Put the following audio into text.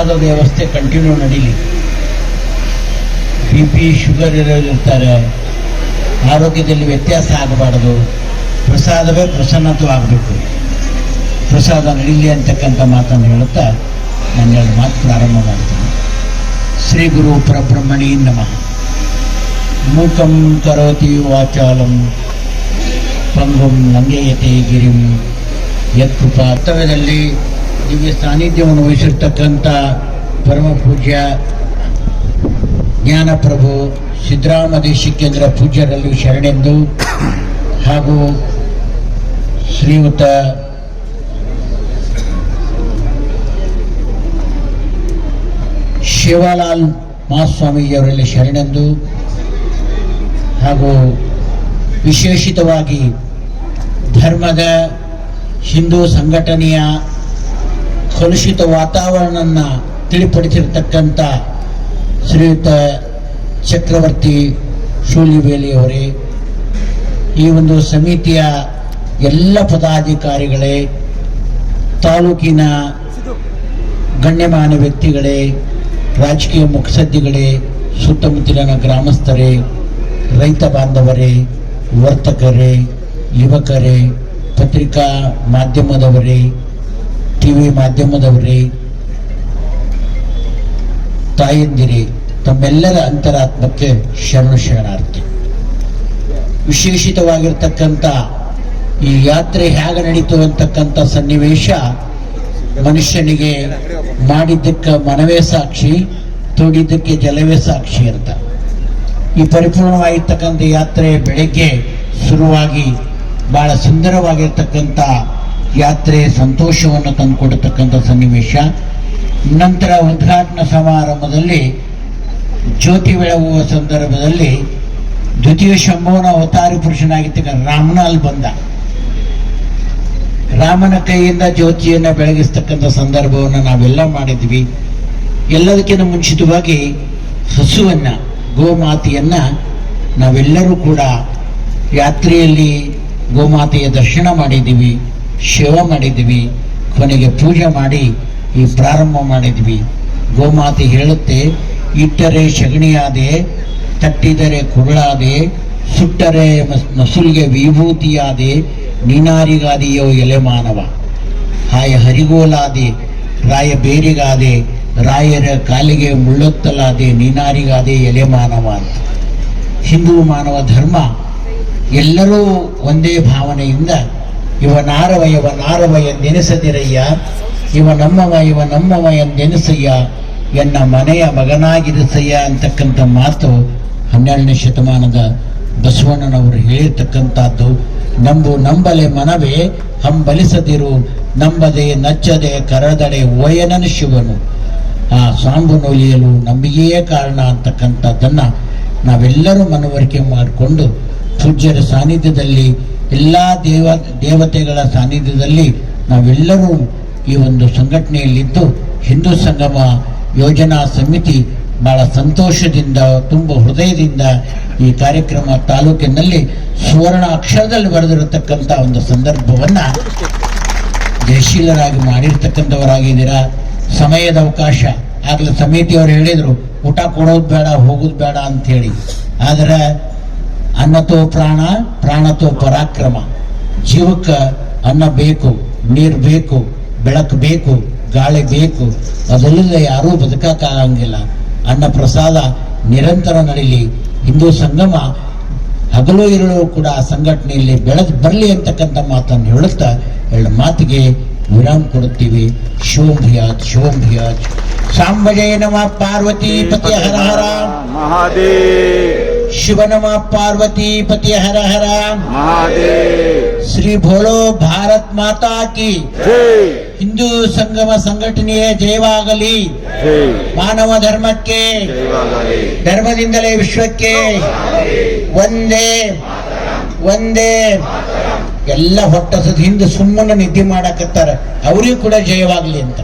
ಪ್ರಸಾದದ ವ್ಯವಸ್ಥೆ ಕಂಟಿನ್ಯೂ ನಡೀಲಿ. BP sugar ಇರೋರಿರ್ತಾರೆ, ಆರೋಗ್ಯದಲ್ಲಿ ವ್ಯತ್ಯಾಸ ಆಗಬಾರ್ದು, ಪ್ರಸಾದವೇ ಪ್ರಸನ್ನತವಾಗಬೇಕು, ಪ್ರಸಾದ ನಡೀಲಿ ಅಂತಕ್ಕಂಥ ಮಾತನ್ನು ಹೇಳುತ್ತಾ ನಾನು 2 ಮಾತು ಪ್ರಾರಂಭ ಮಾಡ್ತೀನಿ. ಶ್ರೀ ಗುರು ಪರಬ್ರಹ್ಮಣಿ ನಮಃ. ಮೂಕಂ ಕರೋತಿ ವಾಚಾಲಂ ಪಂಗುಂ ಲಂಘಯತೆ ಗಿರಿಂ ಯತ್ಕೃಪಾ. ಕರ್ತವ್ಯದಲ್ಲಿ ದಿವ್ಯ ಸಾನ್ನಿಧ್ಯವನ್ನು ವಹಿಸಿರ್ತಕ್ಕಂಥ ಪರಮ ಪೂಜ್ಯ ಜ್ಞಾನಪ್ರಭು ಸಿದ್ದರಾಮ ದೇಶಿಕೇಂದ್ರ ಪೂಜ್ಯರಲ್ಲಿ ಶರಣೆಂದು ಹಾಗೂ ಶ್ರೀಯುತ ಶಿವಲಾಲ್ ಮಹಾಸ್ವಾಮೀಜಿಯವರಲ್ಲಿ ಶರಣೆಂದು ಹಾಗೂ ವಿಶೇಷಿತವಾಗಿ ಧರ್ಮದ ಹಿಂದೂ ಸಂಘಟನೆಯ ಕಲುಷಿತ ವಾತಾವರಣವನ್ನು ತಿಳಿಪಡಿಸಿರ್ತಕ್ಕಂಥ ಶ್ರೀಯುತ ಚಕ್ರವರ್ತಿ ಶೂಲಿವೇಲಿಯವರೇ, ಈ ಒಂದು ಸಮಿತಿಯ ಎಲ್ಲ ಪದಾಧಿಕಾರಿಗಳೇ, ತಾಲೂಕಿನ ಗಣ್ಯಮಾನ್ಯ ವ್ಯಕ್ತಿಗಳೇ, ರಾಜಕೀಯ ಮುಖಸದ್ದಿಗಳೇ, ಸುತ್ತಮುತ್ತಲಿನ ಗ್ರಾಮಸ್ಥರೇ, ರೈತ ಬಾಂಧವರೇ, ವರ್ತಕರೇ, ಯುವಕರೇ, ಪತ್ರಿಕಾ ಮಾಧ್ಯಮದವರೇ, TV ಮಾಧ್ಯಮದವರೇ, ತಾಯಂದಿರೇ, ತಮ್ಮೆಲ್ಲರ ಅಂತರಾತ್ಮಕ್ಕೆ ಶರಣಾರ್ಥಿ. ವಿಶೇಷಿತವಾಗಿರ್ತಕ್ಕಂಥ ಈ ಯಾತ್ರೆ ಹೇಗೆ ನಡೀತು ಅಂತಕ್ಕಂಥ ಸನ್ನಿವೇಶ ಮನುಷ್ಯನಿಗೆ ಮಾಡಿದ್ದಕ್ಕೆ ಮನವೇ ಸಾಕ್ಷಿ, ತೋಡಿದ್ದಕ್ಕೆ ಜಲವೇ ಸಾಕ್ಷಿ ಅಂತ. ಈ ಪರಿಪೂರ್ಣವಾಗಿರ್ತಕ್ಕಂಥ ಯಾತ್ರೆ ಬೆಳಗ್ಗೆ ಶುರುವಾಗಿ ಬಹಳ ಸುಂದರವಾಗಿರ್ತಕ್ಕಂಥ ಯಾತ್ರೆ ಸಂತೋಷವನ್ನು ತಂದುಕೊಡತಕ್ಕಂಥ ಸನ್ನಿವೇಶ. ನಂತರ ಉದ್ಘಾಟನಾ ಸಮಾರಂಭದಲ್ಲಿ ಜ್ಯೋತಿ ಬೆಳಗುವ ಸಂದರ್ಭದಲ್ಲಿ ದ್ವಿತೀಯ ಶಂಭುವನ ಅವತಾರಿ ಪುರುಷನಾಗಿರ್ತಕ್ಕಂಥ ರಾಮನ ಅಲ್ಲಿ ಬಂದ. ರಾಮನ ಕೈಯಿಂದ ಜ್ಯೋತಿಯನ್ನು ಬೆಳಗಿಸ್ತಕ್ಕಂಥ ಸಂದರ್ಭವನ್ನು ನಾವೆಲ್ಲ ಮಾಡಿದ್ವಿ. ಎಲ್ಲದಕ್ಕಿಂತ ಮುಂಚಿತವಾಗಿ ಹಸುವನ್ನ, ಗೋಮಾತೆಯನ್ನ ನಾವೆಲ್ಲರೂ ಕೂಡ ಯಾತ್ರೆಯಲ್ಲಿ ಗೋಮಾತೆಯ ದರ್ಶನ ಮಾಡಿದ್ದೀವಿ, ಸೇವೆ ಮಾಡಿದ್ದೀವಿ, ಕೊನೆಗೆ ಪೂಜೆ ಮಾಡಿ ಈ ಪ್ರಾರಂಭ ಮಾಡಿದ್ವಿ. ಗೋಮಾತೆ ಹೇಳುತ್ತೆ, ಇಟ್ಟರೆ ಶಗಣಿಯಾದೆ, ತಟ್ಟಿದರೆ ಕುರುಳಾದೆ, ಸುಟ್ಟರೆ ನಸುಲಿಗೆ ವಿಭೂತಿಯಾದೆ, ನೀನಾರಿಗಾದೆಯೋ ಎಲೆ ಮಾನವ. ಹಾಯ ಹರಿಗೋಲಾದೆ, ರಾಯ ಬೇರಿಗಾದೆ, ರಾಯರ ಕಾಲಿಗೆ ಮುಳ್ಳೊತ್ತಲಾದೆ, ನೀನಾರಿಗಾದೆ ಎಲೆ ಮಾನವ ಅಂತ. ಹಿಂದೂ ಮಾನವ ಧರ್ಮ ಎಲ್ಲರೂ ಒಂದೇ ಭಾವನೆಯಿಂದ ಇವನಾರವ ಎಂದೆನಿಸದಿರಯ್ಯ, ಇವ ನಮ್ಮವ ಎಂದೆನಿಸಯ್ಯ, ಎನ್ನ ಮನೆಯ ಮಗನಾಗಿರಿಸಯ್ಯ ಅಂತಕ್ಕಂಥ ಮಾತು 12ನೇ ಶತಮಾನದ ಬಸವಣ್ಣನವರು ಹೇಳಿರ್ತಕ್ಕಂಥದ್ದು. ನಂಬಲೆ ಮನವೇ ಹಂಬಲಿಸದಿರು, ನಂಬದೆ ನಚ್ಚದೆ ಕರದಡೆ ಓಯನನ ಶಿವನು. ಆ ಸಾಂಬು ನೊಲಿಯಲು ನಂಬಿಕೆಯೇ ಕಾರಣ ಅಂತಕ್ಕಂಥದ್ದನ್ನು ನಾವೆಲ್ಲರೂ ಮನವರಿಕೆ ಮಾಡಿಕೊಂಡು ಪೂಜ್ಯರ ಸಾನ್ನಿಧ್ಯದಲ್ಲಿ, ಎಲ್ಲ ದೇವತೆಗಳ ಸಾನ್ನಿಧ್ಯದಲ್ಲಿ ನಾವೆಲ್ಲರೂ ಈ ಒಂದು ಸಂಘಟನೆಯಲ್ಲಿದ್ದು ಹಿಂದೂ ಸಂಗಮ ಯೋಜನಾ ಸಮಿತಿ ಬಹಳ ಸಂತೋಷದಿಂದ, ತುಂಬ ಹೃದಯದಿಂದ ಈ ಕಾರ್ಯಕ್ರಮ ತಾಲೂಕಿನಲ್ಲಿ ಸುವರ್ಣ ಅಕ್ಷರದಲ್ಲಿ ಬರೆದಿರತಕ್ಕಂಥ ಒಂದು ಸಂದರ್ಭವನ್ನು ಜಯಶೀಲರಾಗಿ ಮಾಡಿರ್ತಕ್ಕಂಥವರಾಗಿದ್ದೀರಾ. ಸಮಯದ ಅವಕಾಶ ಆಗಲೇ ಸಮಿತಿಯವರು ಹೇಳಿದರು, ಊಟ ಕೊಡೋದು ಬೇಡ, ಹೋಗೋದು ಬೇಡ ಅಂಥೇಳಿ. ಆದರೆ ಅನ್ನತೋ ಪ್ರಾಣ, ಪ್ರಾಣತೋ ಪರಾಕ್ರಮ. ಜೀವಕ್ಕೆ ಅನ್ನ ಬೇಕು, ನೀರು ಬೇಕು, ಬೆಳಕು ಬೇಕು, ಗಾಳಿ ಬೇಕು. ಅದರಿಂದ ಯಾರೂ ಬದುಕಕ್ಕಾಗಂಗಿಲ್ಲ. ಅನ್ನ ಪ್ರಸಾದ ನಿರಂತರ ನಡೀಲಿ. ಹಿಂದೂ ಸಂಗಮ ಹಗಲು ಇರಲು ಕೂಡ ಆ ಸಂಘಟನೆಯಲ್ಲಿ ಬೆಳೆದು ಬರಲಿ ಅಂತಕ್ಕಂಥ ಮಾತನ್ನು ಹೇಳುತ್ತಾ 2 ಮಾತಿಗೆ ವಿರಾಮ ಕೊಡುತ್ತೀವಿ. ಶಿವೋಂಭಿಯಾಜ್ ಶಿವೋಂಭಿಯಾಜ್. ಸಾಂಬಜಯ ನಮಃ ಪಾರ್ವತಿ ಪತಿ ಹರ ಹರ ಮಹಾದೇವ್. ಶಿವ ನಮಃ ಪಾರ್ವತಿ ಪತಿ ಹರ ಹರ ಮಹಾದೇವ್. ಶ್ರೀ ಭೋಲೋ ಭಾರತ್ ಮಾತಾ ಕಿ ಜೈ. ಹಿಂದೂ ಸಂಗಮ ಸಂಘಟನೆಯ ಜಯವಾಗಲಿ. ಮಾನವ ಧರ್ಮಕ್ಕೆ, ಧರ್ಮದಿಂದಲೇ ವಿಶ್ವಕ್ಕೆ. ಒಂದೇ ಒಂದೇ. ಎಲ್ಲ ಹೊಟ್ಟಸದ ಹಿಂದೆ ಸುಮ್ಮನೆ ನಿದ್ದೆ ಮಾಡಕತ್ತಾರೆ, ಅವರಿಗೂ ಕೂಡ ಜಯವಾಗಲಿ ಅಂತ.